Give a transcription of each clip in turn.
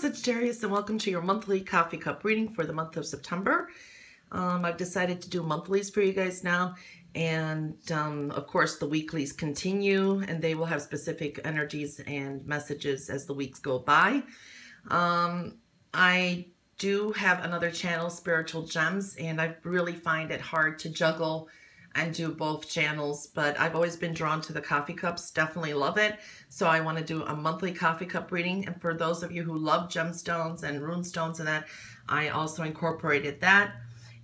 Sagittarius, and welcome to your monthly coffee cup reading for the month of September. I've decided to do monthlies for you guys now, and of course the weeklies continue, and they will have specific energies and messages as the weeks go by. I do have another channel, Spiritual Gems, and I really find it hard to juggle and do both channels, but I've always been drawn to the coffee cups, definitely love it. So I want to do a monthly coffee cup reading, and for those of you who love gemstones and rune stones and that, I also incorporated that,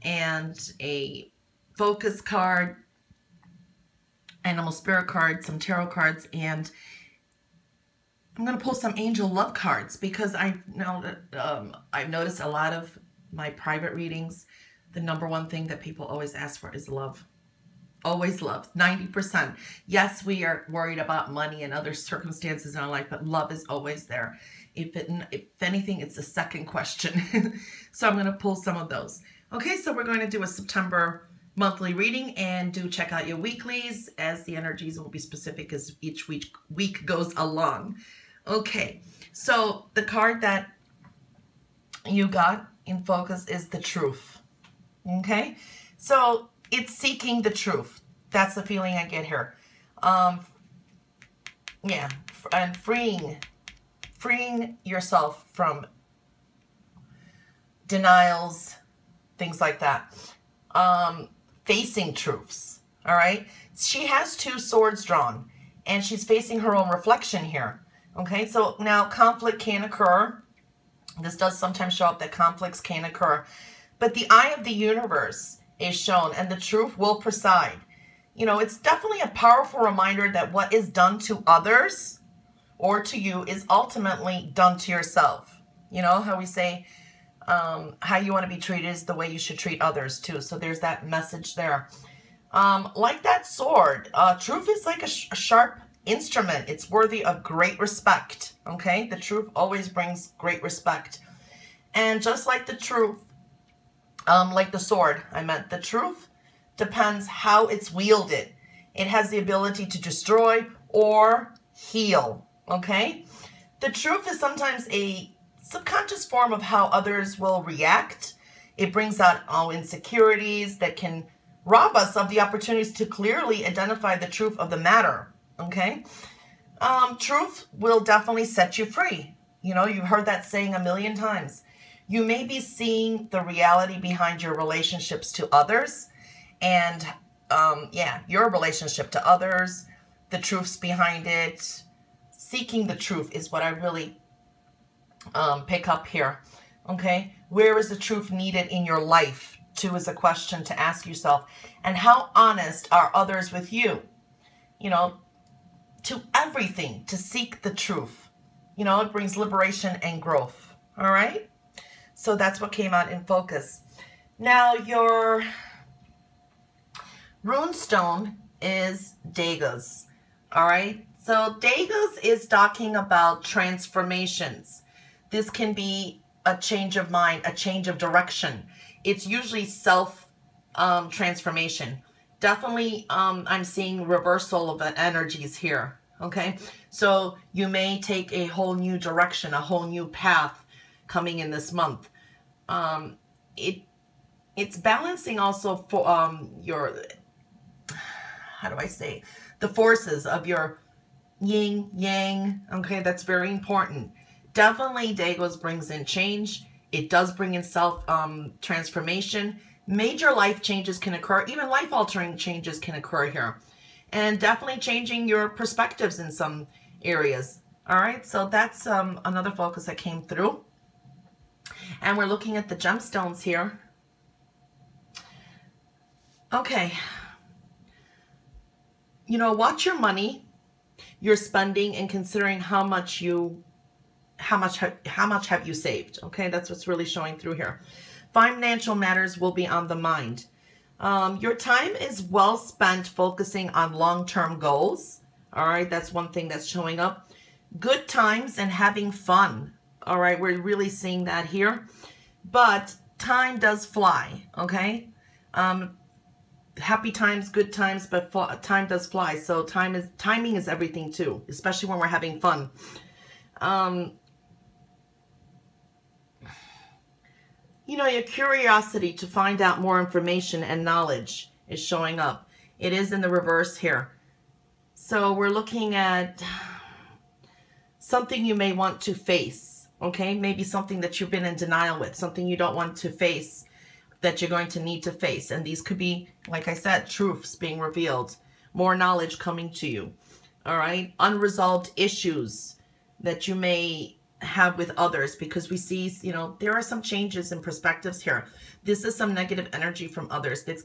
and a focus card, animal spirit card, some tarot cards, and I'm going to pull some angel love cards because I know that I've noticed a lot of my private readings, the number one thing that people always ask for is love. Always love, 90%. Yes, we are worried about money and other circumstances in our life, but love is always there. If anything, it's a second question. So I'm going to pull some of those. Okay, so we're going to do a September monthly reading, and do check out your weeklies as the energies will be specific as each week goes along. Okay, so the card that you got in focus is the truth. Okay, so it's seeking the truth. That's the feeling I get here. Yeah, and freeing yourself from denials, things like that. Facing truths, all right? She has two swords drawn, and she's facing her own reflection here. Okay, so now conflict can occur. This does sometimes show up that conflicts can occur, but the eye of the universe is shown, and the truth will preside. You know, it's definitely a powerful reminder that what is done to others or to you is ultimately done to yourself. You know how we say how you want to be treated is the way you should treat others too. So there's that message there. Like that sword, truth is like a sharp instrument. It's worthy of great respect. Okay, the truth always brings great respect. And just like the truth, like the sword, I meant the truth depends how it's wielded. It has the ability to destroy or heal, okay? The truth is sometimes a subconscious form of how others will react. It brings out all insecurities that can rob us of the opportunities to clearly identify the truth of the matter, okay? Truth will definitely set you free. You know, you've heard that saying a million times. You may be seeing the reality behind your relationships to others, and yeah, your relationship to others, the truths behind it. Seeking the truth is what I really pick up here. Okay, where is the truth needed in your life? Too is a question to ask yourself. And how honest are others with you? You know, to everything, to seek the truth. You know, it brings liberation and growth. All right. So that's what came out in focus. Now your rune stone is Dagas. All right. So Dagas is talking about transformations. This can be a change of mind, a change of direction. It's usually self transformation. Definitely I'm seeing reversal of energies here. Okay. So you may take a whole new direction, a whole new path coming in this month. It's balancing also for your, how do I say, the forces of your yin yang. Okay, that's very important. Definitely Dagos brings in change. It does bring in self transformation. Major life changes can occur. Even life altering changes can occur here, and definitely changing your perspectives in some areas. All right, so that's another focus that came through. And we're looking at the gemstones here. Okay. You know, watch your money, your spending, and considering how much have you saved. Okay, that's what's really showing through here. Financial matters will be on the mind. Your time is well spent focusing on long-term goals. All right, that's one thing that's showing up. Good times and having fun. All right, we're really seeing that here. But time does fly, okay? Happy times, good times, but time does fly. So timing is everything too, especially when we're having fun. You know, your curiosity to find out more information and knowledge is showing up. It is in the reverse here. So we're looking at something you may want to face, okay? Maybe something that you've been in denial with, something you don't want to face that you're going to need to face. And these could be, like I said, truths being revealed, more knowledge coming to you, all right? Unresolved issues that you may have with others, because we see, you know, there are some changes in perspectives here. This is some negative energy from others. This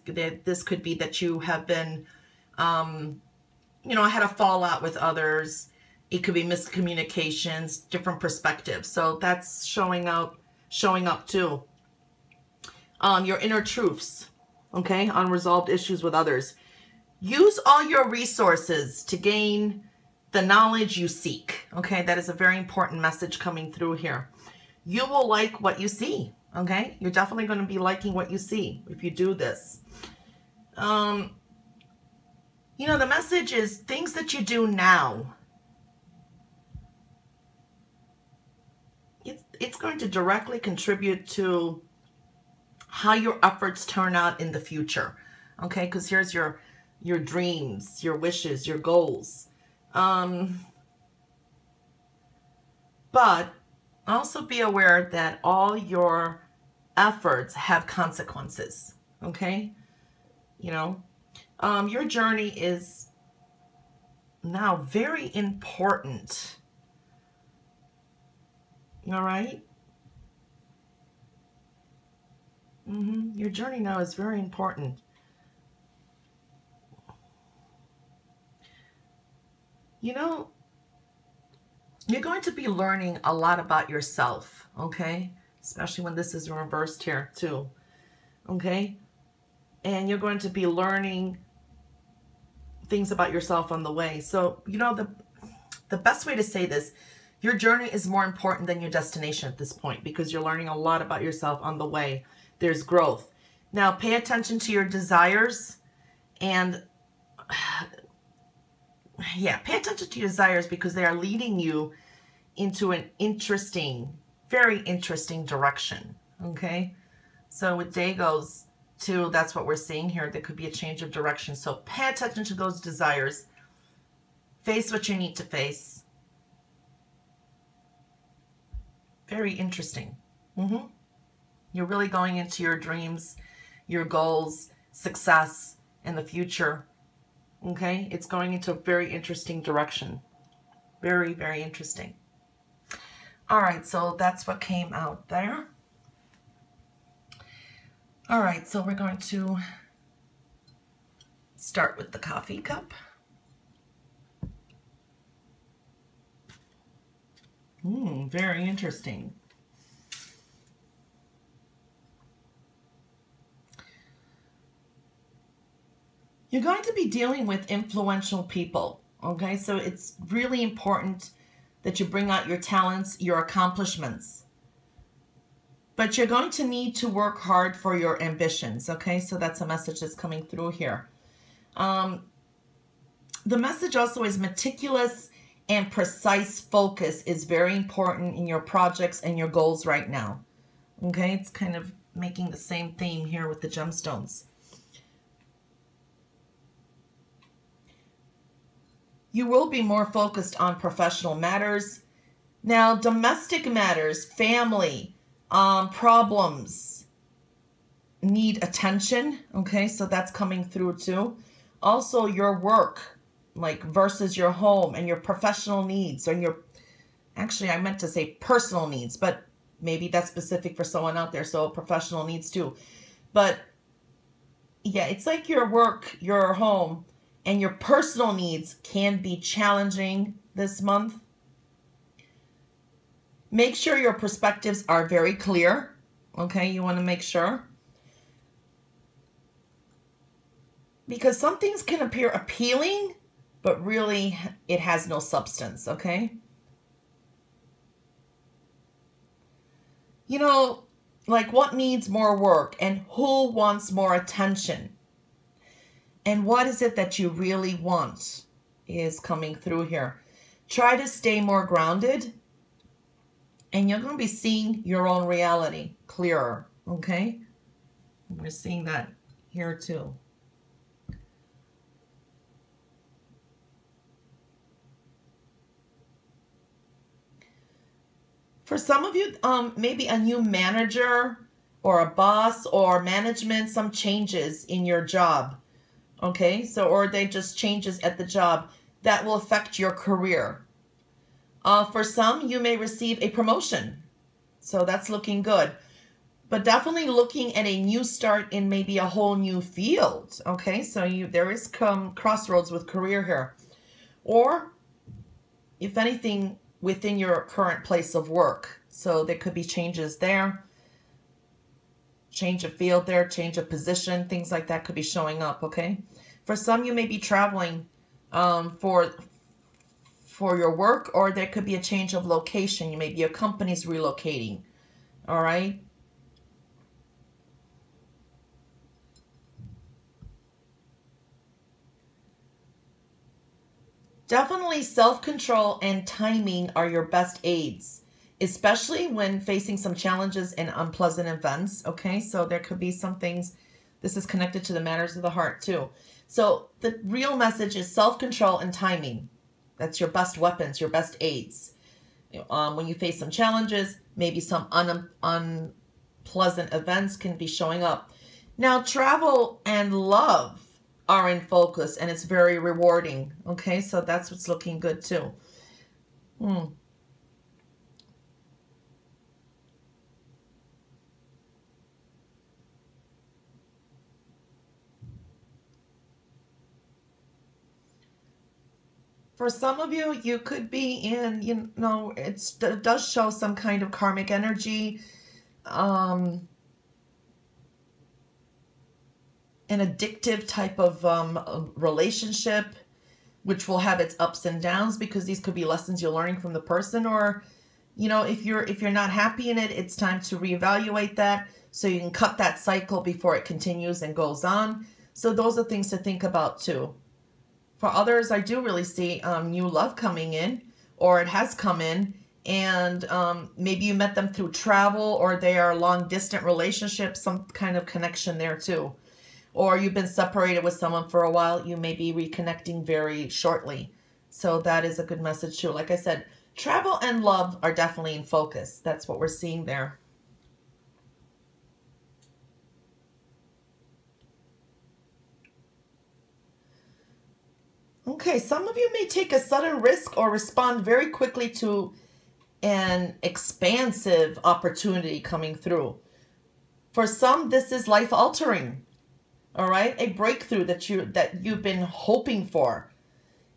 could be that you have been, you know, had a fallout with others. It could be miscommunications, different perspectives. So that's showing up too. Your inner truths, okay? Unresolved issues with others. Use all your resources to gain the knowledge you seek, okay? That is a very important message coming through here. You will like what you see, okay? You're definitely going to be liking what you see if you do this. You know, the message is things that you do now. It's going to directly contribute to how your efforts turn out in the future, okay? Because here's your dreams, your wishes, your goals. But also be aware that all your efforts have consequences, okay? You know, your journey is now very important, all right? Your journey now is very important. You know, you're going to be learning a lot about yourself, okay? Especially when this is reversed here too, okay? And you're going to be learning things about yourself on the way. So, you know, the best way to say this, your journey is more important than your destination at this point, because you're learning a lot about yourself on the way. There's growth. Now, pay attention to your desires and yeah, pay attention to your desires, because they are leading you into an interesting, very interesting direction, okay? So with day goes too, that's what we're seeing here. There could be a change of direction. So pay attention to those desires. Face what you need to face. Very interesting. You're really going into your dreams, your goals, success, and the future. Okay, it's going into a very interesting direction. Very, very interesting. All right, so that's what came out there. All right, so we're going to start with the coffee cup. Very interesting. You're going to be dealing with influential people, okay? So it's really important that you bring out your talents, your accomplishments. But you're going to need to work hard for your ambitions, okay? So that's a message that's coming through here. The message also is meticulous and precise focus is very important in your projects and your goals right now, okay? It's kind of making the same theme here with the gemstones. You will be more focused on professional matters. Now, domestic matters, family, problems need attention, okay? So that's coming through too. Also, your work, like versus your home and your professional needs, or your, actually, I meant to say personal needs, but maybe that's specific for someone out there, so professional needs too. But yeah, it's like your work, your home, and your personal needs can be challenging this month. Make sure your perspectives are very clear. Okay, you want to make sure. Because some things can appear appealing, but really it has no substance, okay? You know, like what needs more work and who wants more attention? And what is it that you really want is coming through here. Try to stay more grounded, and you're going to be seeing your own reality clearer, Okay, we're seeing that here too. For some of you, maybe a new manager or a boss or management, some changes in your job. Okay, so, or they just changes at the job that will affect your career. For some, you may receive a promotion. So that's looking good. But definitely looking at a new start in maybe a whole new field. Okay, so there is crossroads with career here. Or, if anything, within your current place of work. So there could be changes there. Change of field there, change of position, things like that could be showing up, okay? For some, you may be traveling for your work, or there could be a change of location. You may be, your company's relocating, all right? Definitely self-control and timing are your best aids, especially when facing some challenges and unpleasant events, okay? So there could be some things, this is connected to the matters of the heart too. So the real message is self-control and timing. That's your best weapons, your best aids. When you face some challenges, maybe some unpleasant events can be showing up. Now, travel and love are in focus, and it's very rewarding. Okay, so that's what's looking good too. For some of you, you could be in, it does show some kind of karmic energy, an addictive type of relationship, which will have its ups and downs, because these could be lessons you're learning from the person. Or, if you're not happy in it, it's time to reevaluate that so you can cut that cycle before it continues and goes on. So those are things to think about too. For others, I do really see new love coming in, or it has come in, and maybe you met them through travel, or they are long distant relationships, some kind of connection there too. Or you've been separated with someone for a while, you may be reconnecting very shortly. So that is a good message too. Like I said, travel and love are definitely in focus. That's what we're seeing there. Okay, some of you may take a sudden risk or respond very quickly to an expansive opportunity coming through. For some, this is life-altering, all right? A breakthrough that you've been hoping for.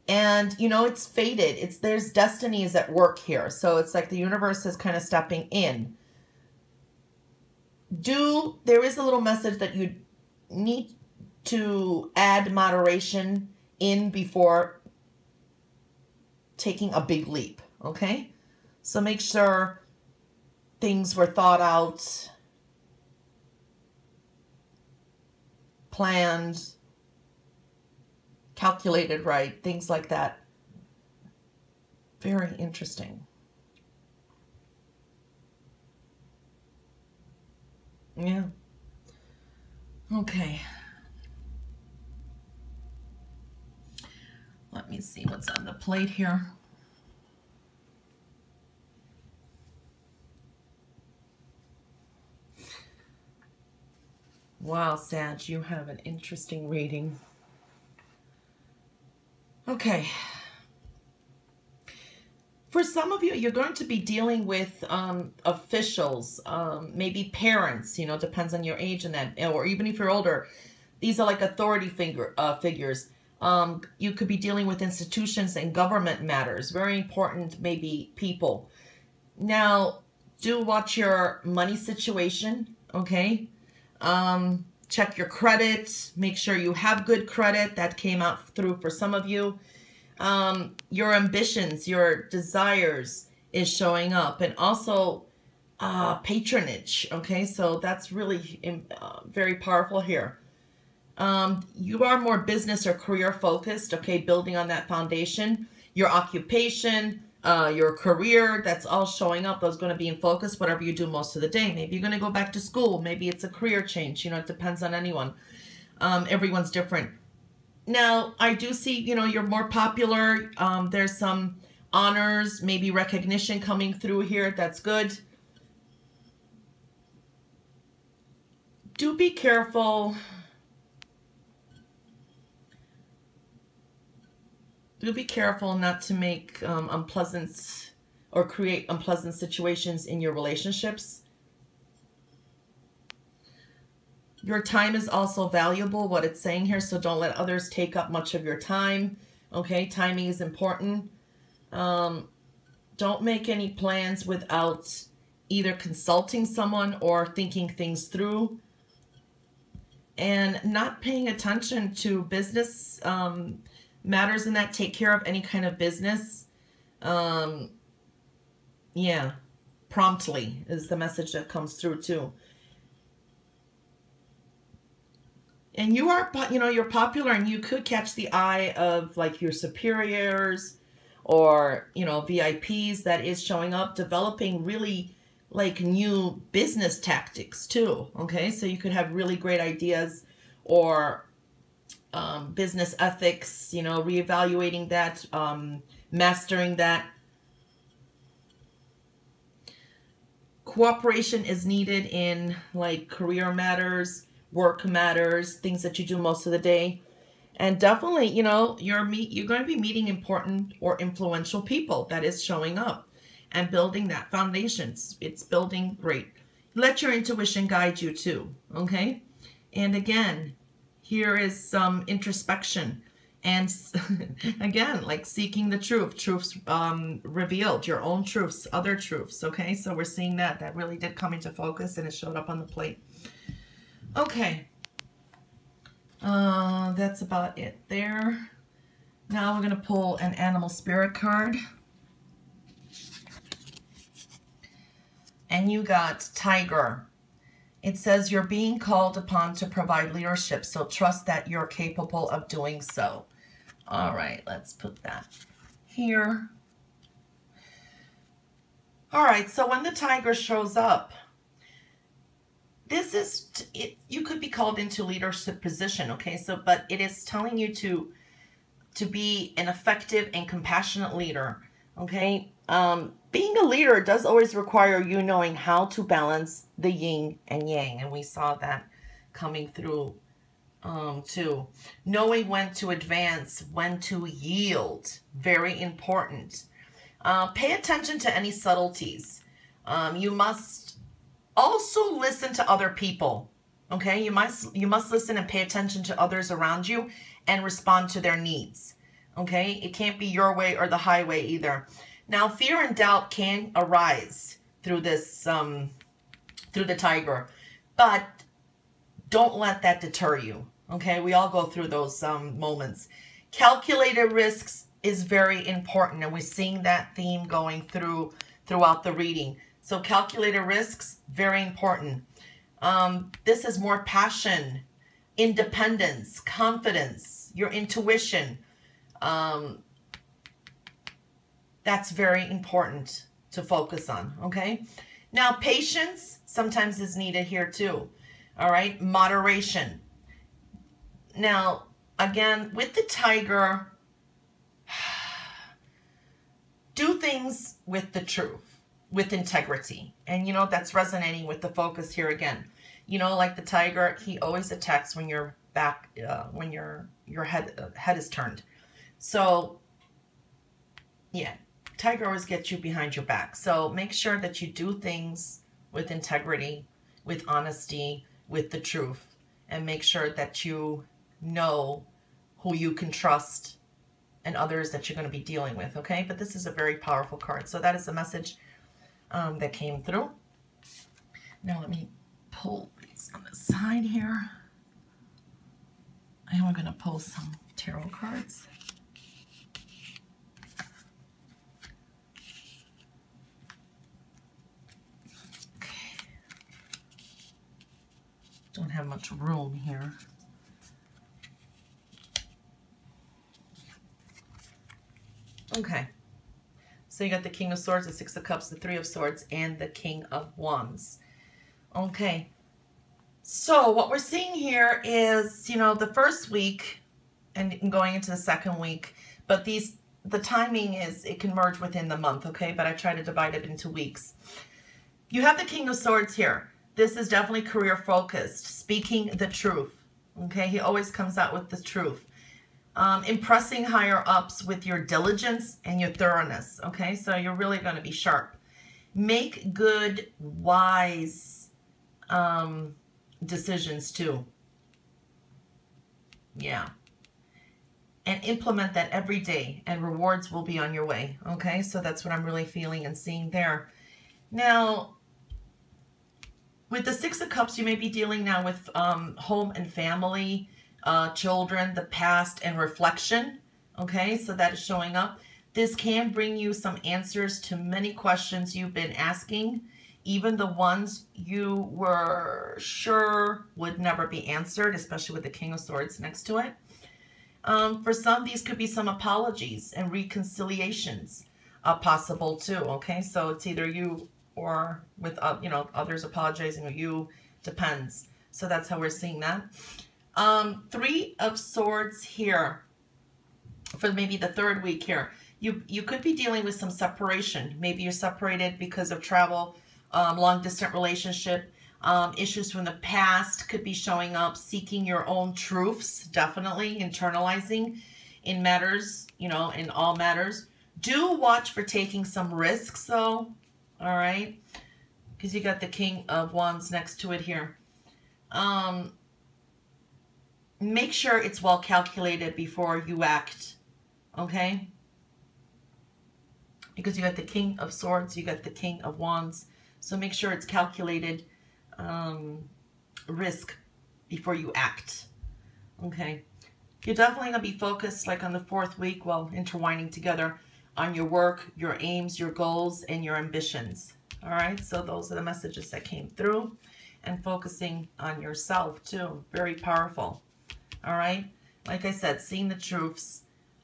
And, it's fated. There's destinies at work here. So it's like the universe is kind of stepping in. There is a little message that you need to add moderation in before taking a big leap, okay? So make sure things were thought out, planned, calculated right, things like that. Very interesting. Yeah. Okay. Let me see what's on the plate here. Wow, Sag, you have an interesting reading. Okay. For some of you, you're going to be dealing with officials, maybe parents, depends on your age and that, or even if you're older. These are like authority figures. You could be dealing with institutions and government matters. Very important, maybe, people. Now, do watch your money situation, okay? Check your credit. Make sure you have good credit. That came out through for some of you. Your ambitions, your desires is showing up. And also patronage, okay? So that's really very powerful here. You are more business or career focused, okay, building on that foundation. Your occupation, Your career, that's all showing up. Those going to be in focus, whatever you do most of the day. Maybe you're going to go back to school. Maybe it's a career change. You know, it depends on anyone. Everyone's different. Now, I do see, you know, you're more popular. There's some honors, maybe recognition coming through here. That's good. Do be careful. Do be careful not to make unpleasant or create unpleasant situations in your relationships. Your time is also valuable, what it's saying here, so don't let others take up much of your time. Okay, timing is important. Don't make any plans without either consulting someone or thinking things through. And not paying attention to business matters in that. Take care of any kind of business. Yeah, promptly is the message that comes through too. And you are, you know, you're popular, and you could catch the eye of like your superiors or, you know, VIPs that is showing up, developing really like new business tactics too. Okay, so you could have really great ideas or business ethics, you know, reevaluating that, mastering that. Cooperation is needed in like career matters, work matters, things that you do most of the day. And definitely, you know, you're going to be meeting important or influential people. That is showing up and building that foundation. It's building great. Let your intuition guide you too, okay? And again, here is some introspection. And again, like seeking the truth. Truths revealed, your own truths, other truths, okay? So we're seeing that. That really did come into focus, and it showed up on the plate. Okay. That's about it there. Now we're going to pull an animal spirit card. And you got Tiger. It says you're being called upon to provide leadership, so trust that you're capable of doing so. All right, let's put that here. All right, so when the tiger shows up, this is, you could be called into leadership position, okay? So, but it is telling you to be an effective and compassionate leader, okay? Being a leader does always require you knowing how to balance the yin and yang, and we saw that coming through too. Knowing when to advance, when to yield, very important. Pay attention to any subtleties. You must also listen to other people, okay? You must listen and pay attention to others around you and respond to their needs, okay? It can't be your way or the highway either. Now, fear and doubt can arise through this, through the tiger, but don't let that deter you, okay? We all go through those moments. Calculated risks is very important, and we're seeing that theme going throughout the reading. So calculated risks, very important. This is more passion, independence, confidence, your intuition. That's very important to focus on, okay? Now, patience sometimes is needed here too, all right? Moderation. Now, again, with the tiger, do things with the truth, with integrity. And, you know, that's resonating with the focus here again. You know, like the tiger, he always attacks when your back, when your head is turned. So, yeah, tiger always gets you behind your back. So make sure that you do things with integrity, with honesty, with the truth, and make sure that you know who you can trust and others that you're going to be dealing with, okay? But this is a very powerful card. So that is the message that came through. Now let me pull these on the side here. And we're going to pull some tarot cards. Okay. Don't have much room here. Okay. So you got the King of Swords, the Six of Cups, the Three of Swords, and the King of Wands. Okay. So what we're seeing here is, you know, the first week and going into the second week, but the timing is, it can merge within the month, okay? But I try to divide it into weeks. You have the King of Swords here. This is definitely career focused, speaking the truth, okay? He always comes out with the truth. Impressing higher ups with your diligence and your thoroughness, okay? So you're really going to be sharp. Make good, wise decisions too. Yeah. And implement that every day, and rewards will be on your way, okay? So that's what I'm really feeling and seeing there. Now, with the Six of Cups, you may be dealing now with home and family, children, the past, and reflection. Okay, so that is showing up. This can bring you some answers to many questions you've been asking, even the ones you were sure would never be answered, especially with the King of Swords next to it. For some, these could be some apologies and reconciliations possible too. Okay, so it's either you or with you know, others apologizing, or you, depends. So that's how we're seeing that. Three of Swords here for maybe the third week here. You could be dealing with some separation. Maybe you're separated because of travel, long distance relationship, issues from the past could be showing up, seeking your own truths, definitely internalizing in matters, you know, in all matters. Do watch for taking some risks though, all right? Because you got the King of Wands next to it here. Make sure it's well calculated before you act, okay? Because you got the King of Swords, you got the King of Wands. So make sure it's calculated risk before you act, okay? You're definitely going to be focused, like on the fourth week, well, intertwining together, on your work, your aims, your goals, and your ambitions, all right? So those are the messages that came through. And focusing on yourself, too. Very powerful. All right? Like I said, seeing the truths,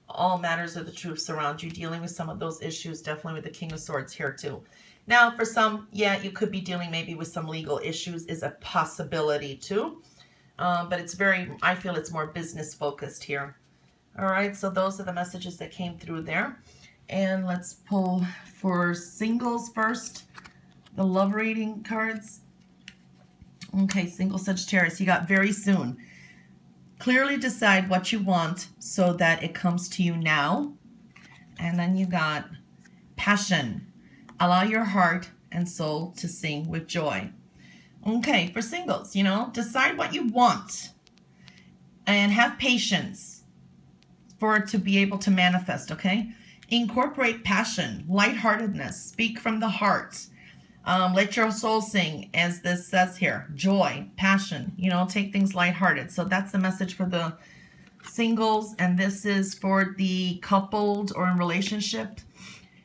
all matters of the truths around you, dealing with some of those issues, definitely with the King of Swords here, too. Now, for some, yeah, you could be dealing maybe with some legal issues is a possibility, too. But it's very, I feel it's more business focused here. All right? So those are the messages that came through there. And let's pull for singles first, the love reading cards. Okay, single Sagittarius, you got very soon. Clearly decide what you want so that it comes to you now. And then you got passion. Allow your heart and soul to sing with joy. Okay, for singles, you know, decide what you want and have patience for it to be able to manifest, okay? Incorporate passion, lightheartedness, speak from the heart. Let your soul sing, as this says here. Joy, passion, you know, take things lighthearted. So that's the message for the singles. And this is for the coupled or in relationship.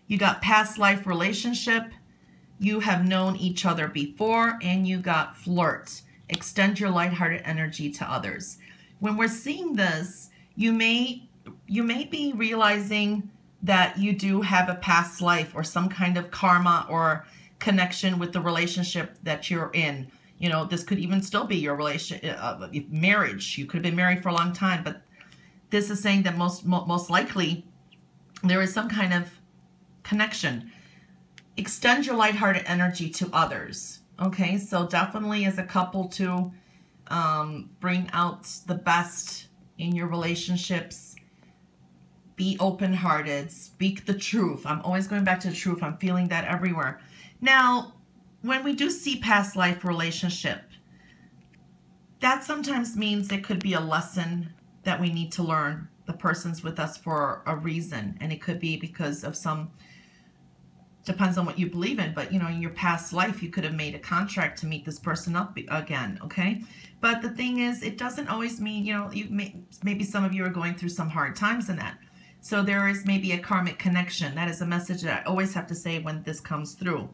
You got past life relationship. You have known each other before. And you got flirt. Extend your lighthearted energy to others. When we're seeing this, you may be realizing that you do have a past life or some kind of karma or connection with the relationship that you're in. You know, this could even still be your marriage. You could have been married for a long time, but this is saying that most likely there is some kind of connection. Extend your lighthearted energy to others. Okay, so definitely as a couple to bring out the best in your relationships. Be open-hearted. Speak the truth. I'm always going back to the truth. I'm feeling that everywhere. Now, when we do see past life relationship, that sometimes means it could be a lesson that we need to learn. The person's with us for a reason, and it could be because of some, depends on what you believe in, but you know, in your past life, you could have made a contract to meet this person up again, okay? But the thing is, it doesn't always mean, you know, maybe some of you are going through some hard times in that. So there is maybe a karmic connection. That is a message that I always have to say when this comes through.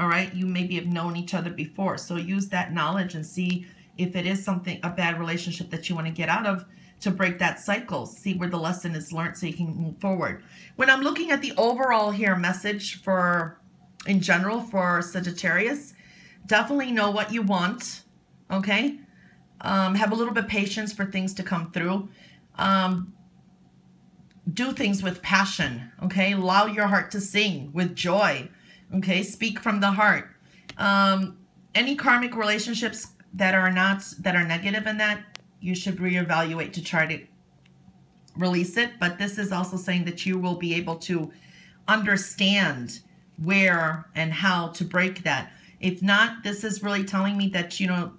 All right, you maybe have known each other before. So use that knowledge and see if it is something, a bad relationship that you want to get out of, to break that cycle. See where the lesson is learned so you can move forward. When I'm looking at the overall here message for, in general, for Sagittarius, definitely know what you want, okay? Have a little bit of patience for things to come through. Do things with passion, okay? Allow your heart to sing with joy, okay? Speak from the heart. Any karmic relationships that are negative in that, you should reevaluate to try to release it. But this is also saying that you will be able to understand where and how to break that. If not, this is really telling me that, you know,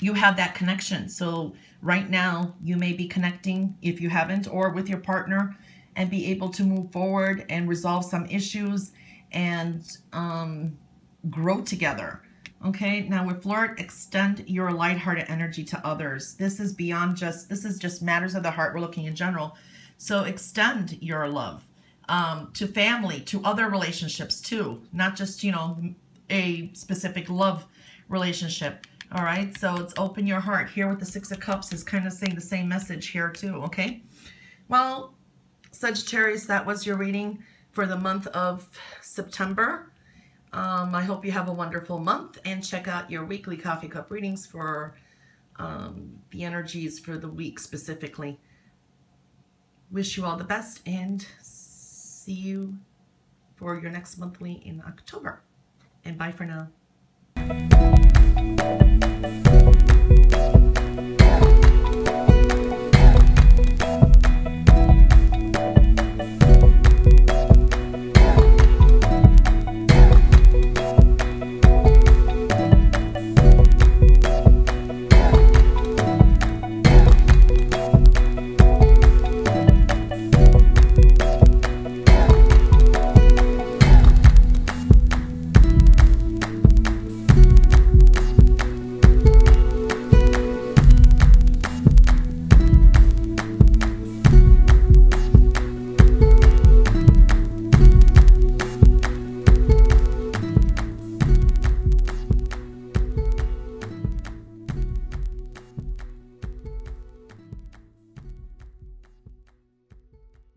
you have that connection. So right now you may be connecting, if you haven't, or with your partner, and be able to move forward and resolve some issues and grow together. Okay, now with flirt, extend your lighthearted energy to others. This is beyond just, this is just matters of the heart. We're looking in general. So extend your love to family, to other relationships too, not just, you know, a specific love relationship. All right, so it's open your heart. Here with the Six of Cups is kind of saying the same message here too, okay? Well, Sagittarius, that was your reading for the month of September. I hope you have a wonderful month, and check out your weekly coffee cup readings for the energies for the week specifically. Wish you all the best, and see you for your next monthly in October. And bye for now.